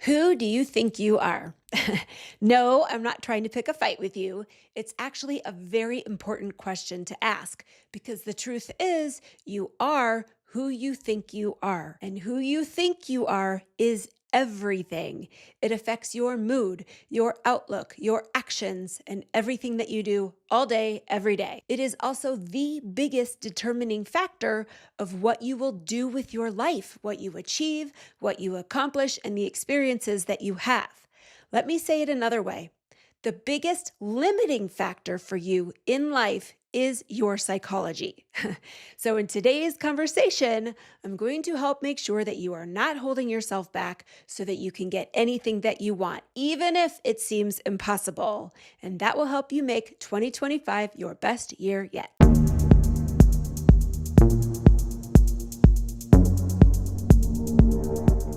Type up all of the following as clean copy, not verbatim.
Who do you think you are? No, I'm not trying to pick a fight with you. It's actually a very important question to ask because the truth is you are who you think you are. And who you think you are is everything. It affects your mood, your outlook, your actions, and everything that you do all day, every day. It is also the biggest determining factor of what you will do with your life, what you achieve, what you accomplish, and the experiences that you have. Let me say it another way. The biggest limiting factor for you in life is your psychology. So in today's conversation, I'm going to help make sure that you are not holding yourself back so that you can get anything that you want, even if it seems impossible. And that will help you make 2025 your best year yet.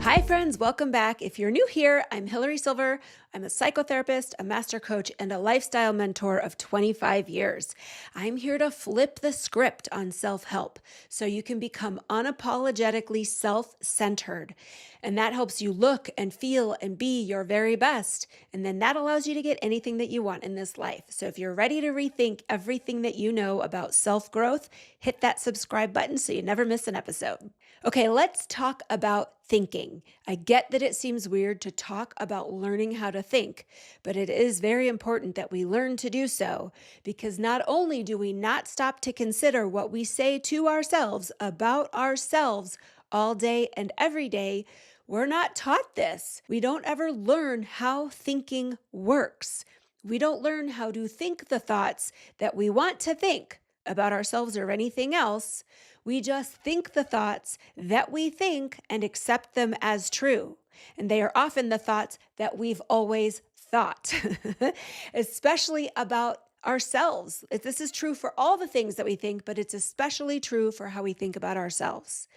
Hi friends, welcome back. If you're new here, I'm Hilary Silver. I'm a psychotherapist, a master coach, and a lifestyle mentor of 25 years. I'm here to flip the script on self-help so you can become unapologetically self-centered. And that helps you look and feel and be your very best. And then that allows you to get anything that you want in this life. So if you're ready to rethink everything that you know about self-growth, hit that subscribe button so you never miss an episode. Okay, let's talk about thinking. I get that it seems weird to talk about learning how to think, but it is very important that we learn to do so because not only do we not stop to consider what we say to ourselves about ourselves all day and every day, we're not taught this. We don't ever learn how thinking works. We don't learn how to think the thoughts that we want to think about ourselves or anything else. We just think the thoughts that we think and accept them as true. And they are often the thoughts that we've always thought, especially about ourselves. This is true for all the things that we think, but it's especially true for how we think about ourselves.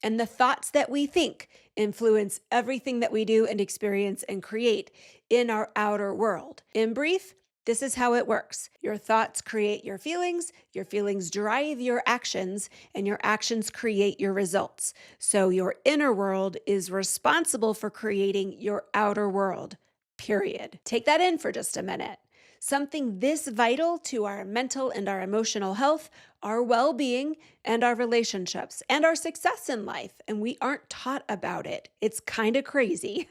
And the thoughts that we think influence everything that we do and experience and create in our outer world. In brief, this is how it works. Your thoughts create your feelings drive your actions, and your actions create your results. So your inner world is responsible for creating your outer world, period. Take that in for just a minute. Something this vital to our mental and our emotional health, our well-being, and our relationships, and our success in life, and we aren't taught about it. It's kind of crazy.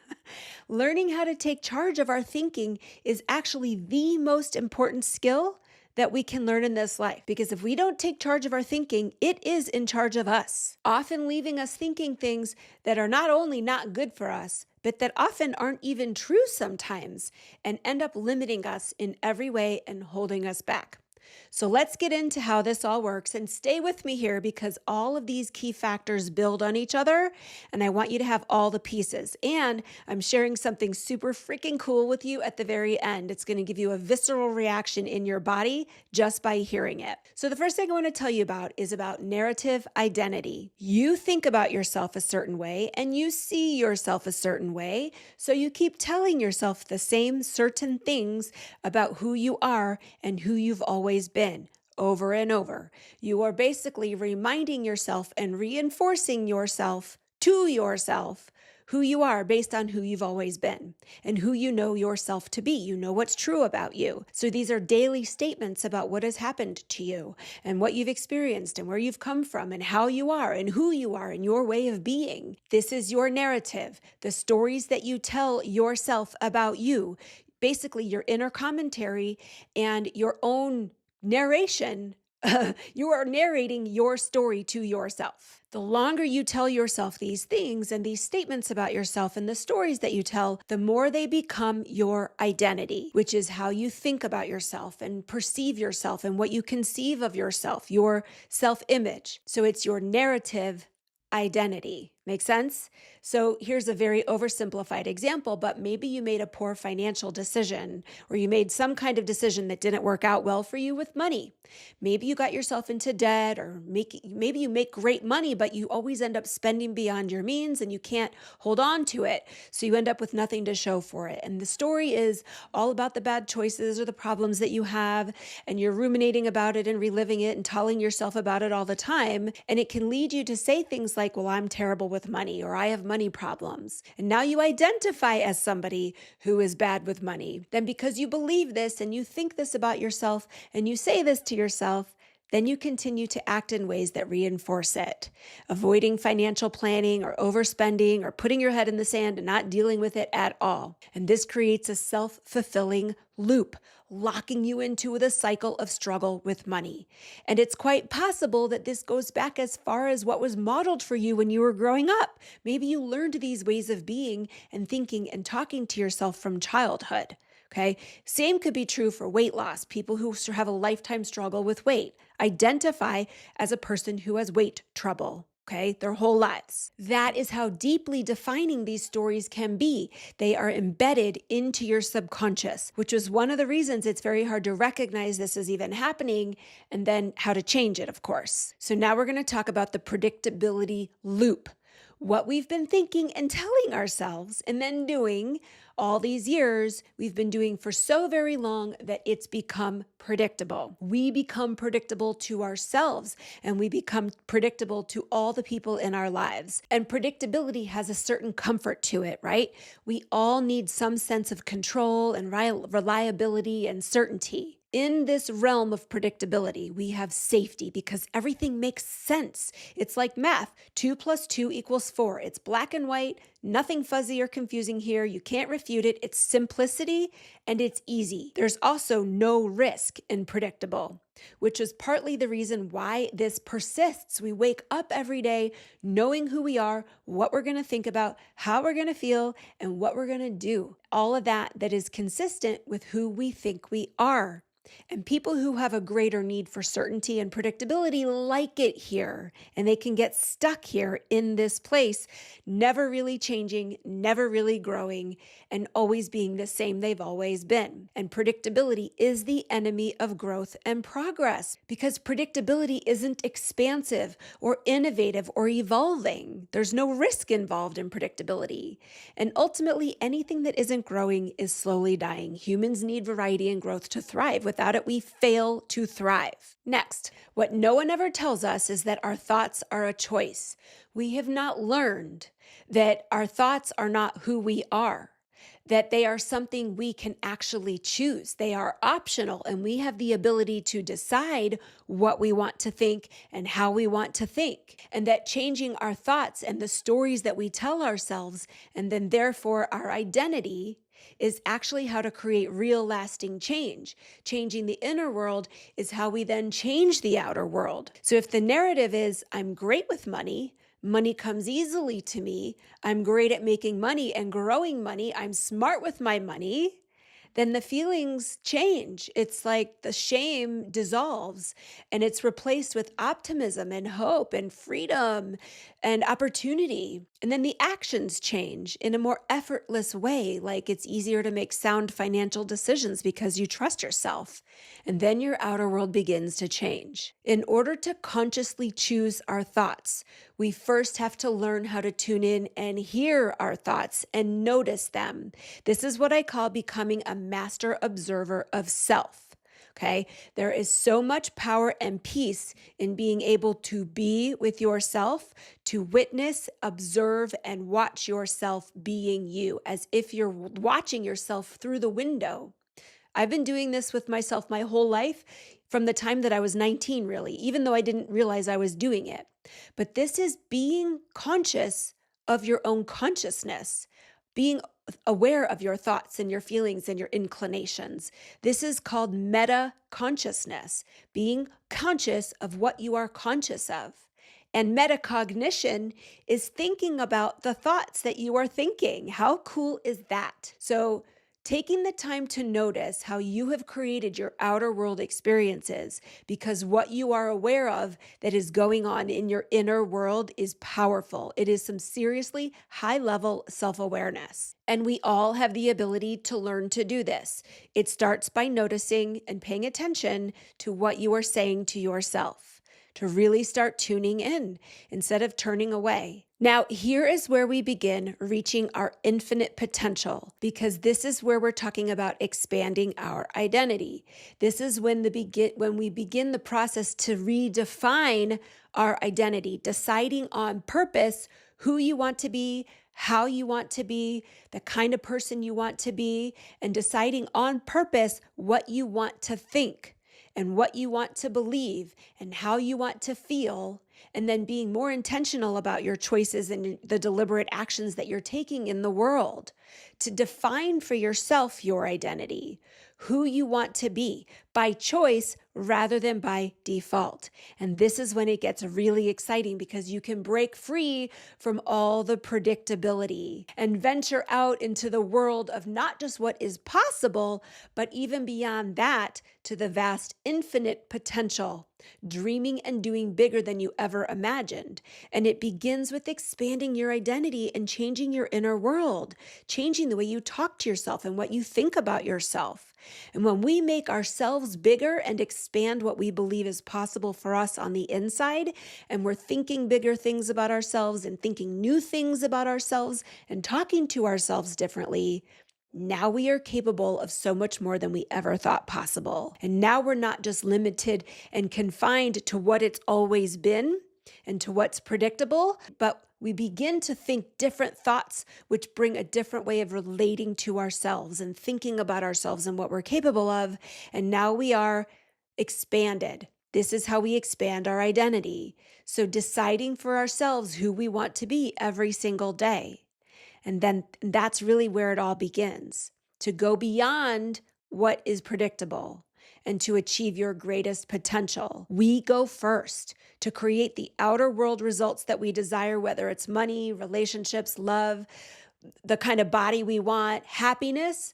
Learning how to take charge of our thinking is actually the most important skill that we can learn in this life. Because if we don't take charge of our thinking, it is in charge of us, often leaving us thinking things that are not only not good for us, but that often aren't even true sometimes and end up limiting us in every way and holding us back. So let's get into how this all works and stay with me here because all of these key factors build on each other and I want you to have all the pieces. And I'm sharing something super freaking cool with you at the very end. It's going to give you a visceral reaction in your body just by hearing it. So the first thing I want to tell you about is about narrative identity. You think about yourself a certain way and you see yourself a certain way. So you keep telling yourself the same certain things about who you are and who you've always been over and over. You are basically reminding yourself and reinforcing yourself to yourself who you are based on who you've always been and who you know yourself to be. You know what's true about you. So these are daily statements about what has happened to you and what you've experienced and where you've come from and how you are and who you are and your way of being. This is your narrative, the stories that you tell yourself about you, basically your inner commentary and your own narration. You are narrating your story to yourself. The longer you tell yourself these things and these statements about yourself and the stories that you tell, the more they become your identity, which is how you think about yourself and perceive yourself and what you conceive of yourself, your self-image. So it's your narrative identity. Make sense? So here's a very oversimplified example, but maybe you made a poor financial decision or you made some kind of decision that didn't work out well for you with money. Maybe you got yourself into debt or maybe you make great money, but you always end up spending beyond your means and you can't hold on to it. So you end up with nothing to show for it. And the story is all about the bad choices or the problems that you have, and you're ruminating about it and reliving it and telling yourself about it all the time. And it can lead you to say things like, well, I'm terrible with money, or I have money problems. And now you identify as somebody who is bad with money. Then because you believe this and you think this about yourself and you say this to yourself, then you continue to act in ways that reinforce it, avoiding financial planning or overspending or putting your head in the sand and not dealing with it at all. And this creates a self-fulfilling loop, locking you into the cycle of struggle with money. And it's quite possible that this goes back as far as what was modeled for you when you were growing up. Maybe you learned these ways of being and thinking and talking to yourself from childhood. Okay. Same could be true for weight loss. People who have a lifetime struggle with weight identify as a person who has weight trouble. Okay, their whole lives. That is how deeply defining these stories can be. They are embedded into your subconscious, which is one of the reasons it's very hard to recognize this is even happening and then how to change it, of course. So now we're going to talk about the predictability loop. What we've been thinking and telling ourselves and then doing all these years, we've been doing for so very long that it's become predictable. We become predictable to ourselves and we become predictable to all the people in our lives. And predictability has a certain comfort to it, right? We all need some sense of control and reliability and certainty. In this realm of predictability, we have safety because everything makes sense. It's like math. 2 + 2 = 4. It's black and white, nothing fuzzy or confusing here. You can't refute it. It's simplicity and it's easy. There's also no risk in predictable, which is partly the reason why this persists. We wake up every day knowing who we are, what we're going to think about, how we're going to feel, and what we're going to do. All of that is consistent with who we think we are. And people who have a greater need for certainty and predictability like it here, and they can get stuck here in this place, never really changing, never really growing, and always being the same they've always been. And predictability is the enemy of growth and progress because predictability isn't expansive or innovative or evolving. There's no risk involved in predictability. And ultimately, anything that isn't growing is slowly dying. Humans need variety and growth to thrive. Without it, we fail to thrive. Next, what no one ever tells us is that our thoughts are a choice. We have not learned that our thoughts are not who we are, that they are something we can actually choose. They are optional, and we have the ability to decide what we want to think and how we want to think. And that changing our thoughts and the stories that we tell ourselves, and then therefore our identity, is actually how to create real lasting change. Changing the inner world is how we then change the outer world. So if the narrative is, I'm great with money, money comes easily to me, I'm great at making money and growing money, I'm smart with my money, then the feelings change. It's like the shame dissolves and it's replaced with optimism and hope and freedom and opportunity. And then the actions change in a more effortless way, like it's easier to make sound financial decisions because you trust yourself. And then your outer world begins to change. In order to consciously choose our thoughts, we first have to learn how to tune in and hear our thoughts and notice them. This is what I call becoming a master observer of self. Okay, there is so much power and peace in being able to be with yourself, to witness, observe, and watch yourself being you, as if you're watching yourself through the window. I've been doing this with myself my whole life, from the time that I was 19, really, even though I didn't realize I was doing it. But this is being conscious of your own consciousness, being aware of your thoughts and your feelings and your inclinations. This is called meta consciousness, being conscious of what you are conscious of. And metacognition is thinking about the thoughts that you are thinking. How cool is that? So taking the time to notice how you have created your outer world experiences, because what you are aware of that is going on in your inner world is powerful. It is some seriously high-level self-awareness. And we all have the ability to learn to do this. It starts by noticing and paying attention to what you are saying to yourself, to really start tuning in instead of turning away. Now, here is where we begin reaching our infinite potential, because this is where we're talking about expanding our identity. This is when we begin the process to redefine our identity, deciding on purpose who you want to be, how you want to be, the kind of person you want to be, and deciding on purpose what you want to think and what you want to believe and how you want to feel, and then being more intentional about your choices and the deliberate actions that you're taking in the world to define for yourself your identity, who you want to be by choice rather than by default. And this is when it gets really exciting because you can break free from all the predictability and venture out into the world of not just what is possible, but even beyond that to the vast infinite potential, dreaming and doing bigger than you ever imagined. And it begins with expanding your identity and changing your inner world, changing the way you talk to yourself and what you think about yourself. And when we make ourselves bigger and expand what we believe is possible for us on the inside, and we're thinking bigger things about ourselves and thinking new things about ourselves and talking to ourselves differently, now we are capable of so much more than we ever thought possible. And now we're not just limited and confined to what it's always been and to what's predictable, but we begin to think different thoughts, which bring a different way of relating to ourselves and thinking about ourselves and what we're capable of. And now we are expanded. This is how we expand our identity. So deciding for ourselves who we want to be every single day. And then that's really where it all begins, to go beyond what is predictable and to achieve your greatest potential. We go first to create the outer world results that we desire, whether it's money, relationships, love, the kind of body we want, happiness,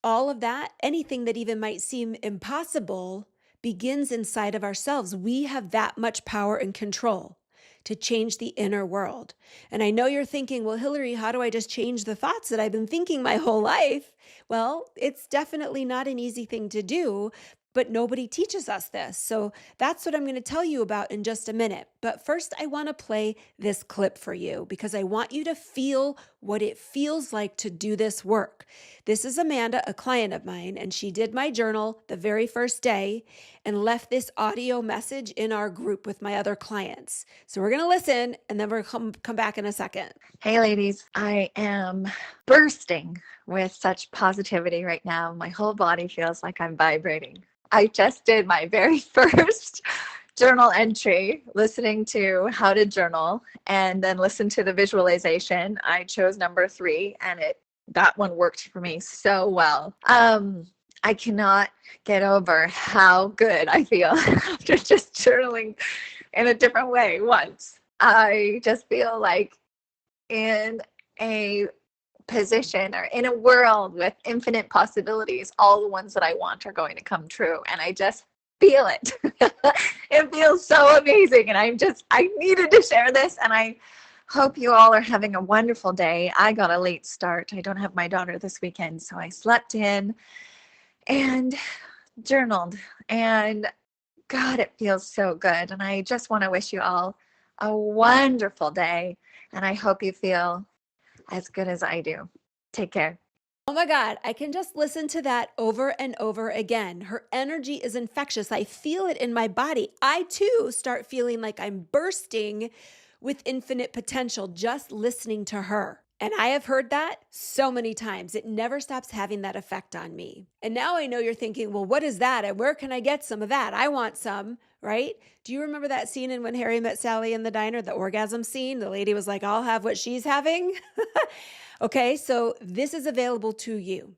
all of that, anything that even might seem impossible begins inside of ourselves. We have that much power and control to change the inner world. And I know you're thinking, well, Hilary, how do I just change the thoughts that I've been thinking my whole life? Well, it's definitely not an easy thing to do, but nobody teaches us this. So that's what I'm going to tell you about in just a minute. But first, I want to play this clip for you because I want you to feel what it feels like to do this work. This is Amanda, a client of mine, and she did my journal the very first day and left this audio message in our group with my other clients. So we're going to listen and then we're going to come back in a second. Hey, ladies, I am bursting with such positivity right now. My whole body feels like I'm vibrating. I just did my very first journal entry, listening to how to journal, and then listen to the visualization. I chose number 3, and that one worked for me so well. I cannot get over how good I feel after just journaling in a different way once. I just feel like in a position or in a world with infinite possibilities, all the ones that I want are going to come true. And I just feel it. It feels so amazing. And I needed to share this. And I hope you all are having a wonderful day. I got a late start. I don't have my daughter this weekend. So I slept in and journaled. And God, it feels so good. And I just want to wish you all a wonderful day. And I hope you feel as good as I do. Take care. Oh my God, I can just listen to that over and over again. Her energy is infectious. I feel it in my body. I too start feeling like I'm bursting with infinite potential just listening to her. And I have heard that so many times. It never stops having that effect on me. And now I know you're thinking, well, what is that? And where can I get some of that? I want some, right? Do you remember that scene in When Harry Met Sally in the diner, the orgasm scene? The lady was like, I'll have what she's having. Okay, so this is available to you.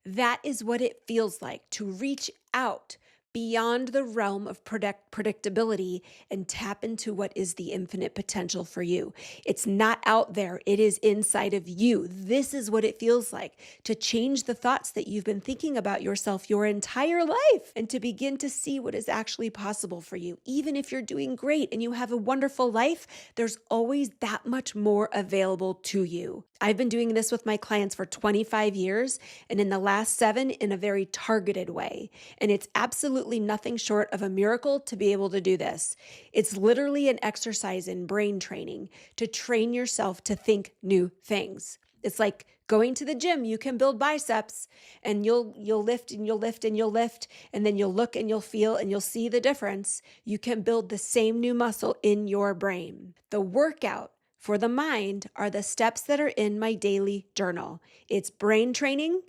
That is what it feels like to reach out beyond the realm of predictability and tap into what is the infinite potential for you. It's not out there. It is inside of you. This is what it feels like to change the thoughts that you've been thinking about yourself your entire life and to begin to see what is actually possible for you. Even if you're doing great and you have a wonderful life, there's always that much more available to you. I've been doing this with my clients for 25 years, and in the last 7 in a very targeted way. And it's absolutely nothing short of a miracle to be able to do this. It's literally an exercise in brain training to train yourself to think new things. It's like going to the gym. You can build biceps and you'll lift and you'll lift and you'll lift, and then you'll look and you'll feel and you'll see the difference. You can build the same new muscle in your brain. The workout for the mind are the steps that are in my daily journal. It's brain training,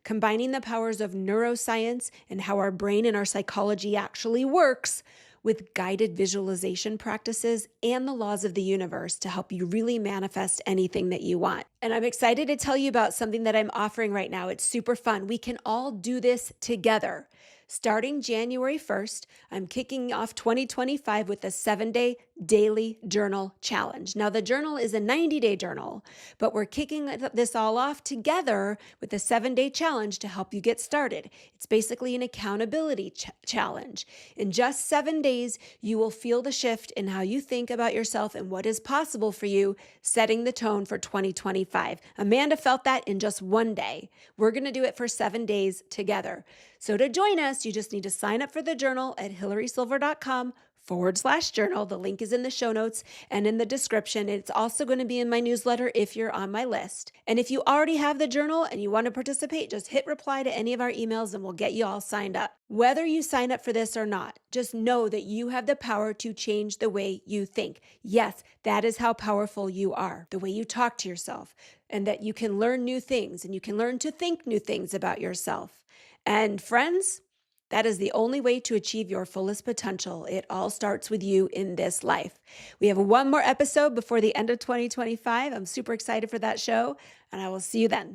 combining the powers of neuroscience and how our brain and our psychology actually works with guided visualization practices and the laws of the universe to help you really manifest anything that you want. And I'm excited to tell you about something that I'm offering right now. It's super fun. We can all do this together. Starting January 1st, I'm kicking off 2025 with a 7-day daily journal challenge. Now, the journal is a 90-day journal, but we're kicking this all off together with a 7-day challenge to help you get started. It's basically an accountability challenge. In just 7 days, you will feel the shift in how you think about yourself and what is possible for you, setting the tone for 2025. Amanda felt that in just 1 day. We're going to do it for 7 days together. So to join us, you just need to sign up for the journal at hilarysilver.com/journal. The link is in the show notes and in the description. It's also going to be in my newsletter if you're on my list. And if you already have the journal and you want to participate, just hit reply to any of our emails and we'll get you all signed up. Whether you sign up for this or not, just know that you have the power to change the way you think. Yes, that is how powerful you are, the way you talk to yourself, and that you can learn new things and you can learn to think new things about yourself. And friends, that is the only way to achieve your fullest potential. It all starts with you in this life. We have one more episode before the end of 2025. I'm super excited for that show, and I will see you then.